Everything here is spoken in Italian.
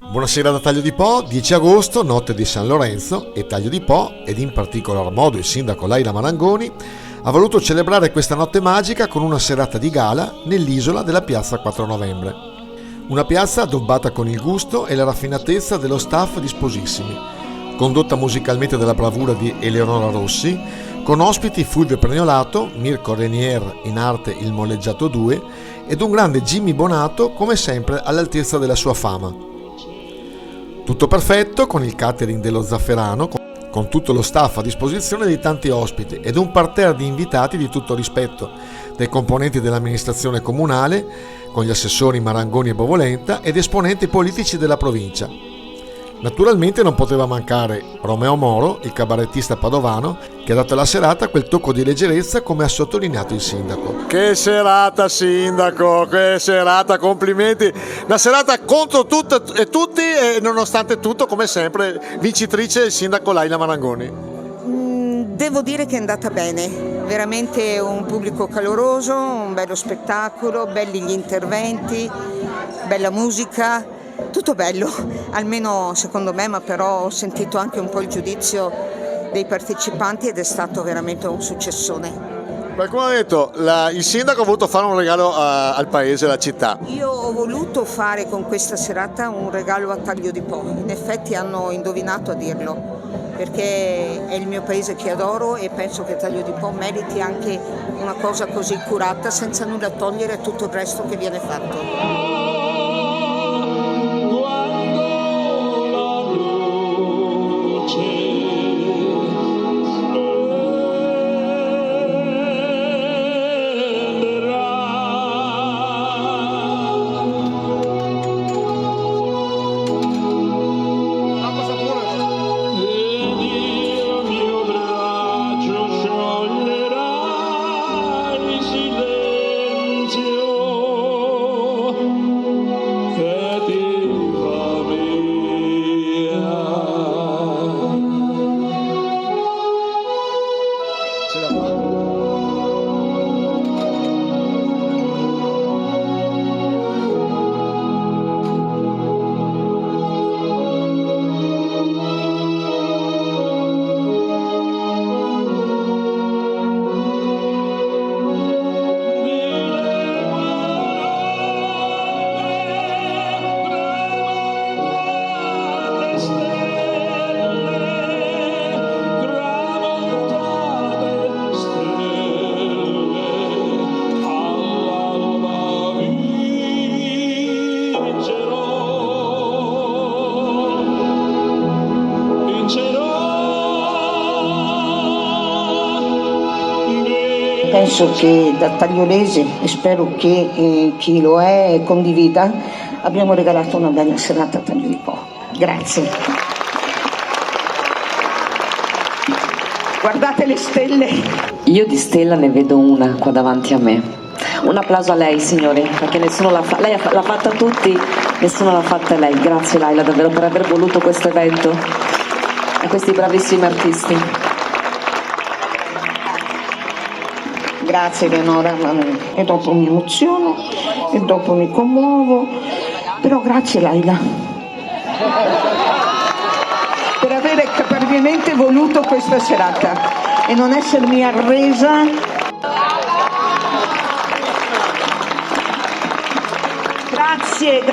Buonasera da Taglio di Po, 10 agosto, notte di San Lorenzo, e Taglio di Po, ed in particolar modo il sindaco Laila Marangoni, ha voluto celebrare questa notte magica con una serata di gala nell'isola della piazza 4 novembre. Una piazza addobbata con il gusto e la raffinatezza dello staff disposissimi, condotta musicalmente dalla bravura di Eleonora Rossi, con ospiti Fulvio Pregnolato, Mirko Renier in arte Il Molleggiato 2 ed un grande Jimmy Bonato come sempre all'altezza della sua fama. Tutto perfetto con il catering dello Zafferano, con tutto lo staff a disposizione di tanti ospiti ed un parterre di invitati di tutto rispetto, dai componenti dell'amministrazione comunale, con gli assessori Marangoni e Bovolenta ed esponenti politici della provincia. Naturalmente non poteva mancare Romeo Moro, il cabarettista padovano, che ha dato alla serata quel tocco di leggerezza come ha sottolineato il sindaco. Che serata, sindaco, che serata, complimenti. Una serata contro tutto e tutti e nonostante tutto, come sempre, vincitrice il sindaco Laila Marangoni. Devo dire che è andata bene, veramente un pubblico caloroso, un bello spettacolo, belli gli interventi, bella musica. Tutto bello, almeno secondo me, ma però ho sentito anche un po' il giudizio dei partecipanti ed è stato veramente un successone. Qualcuno ha detto il sindaco ha voluto fare un regalo al paese, alla città. Io ho voluto fare con questa serata un regalo a Taglio di Po, in effetti hanno indovinato a dirlo, perché è il mio paese che adoro e penso che Taglio di Po meriti anche una cosa così curata senza nulla togliere a tutto il resto che viene fatto. Penso che da tagliolese, e spero che chi lo è condivida, abbiamo regalato una bella serata a Taglio di Po. Grazie. Guardate le stelle. Io di stella ne vedo una qua davanti a me. Un applauso a lei, signori, perché nessuno l'ha fatta. Lei l'ha fatta a tutti, nessuno l'ha fatta a lei. Grazie Laila davvero per aver voluto questo evento e questi bravissimi artisti. Grazie Eleonora, e dopo mi emoziono, e dopo mi commuovo, però grazie Laila per avere caparbiamente voluto questa serata e non essermi arresa. Grazie.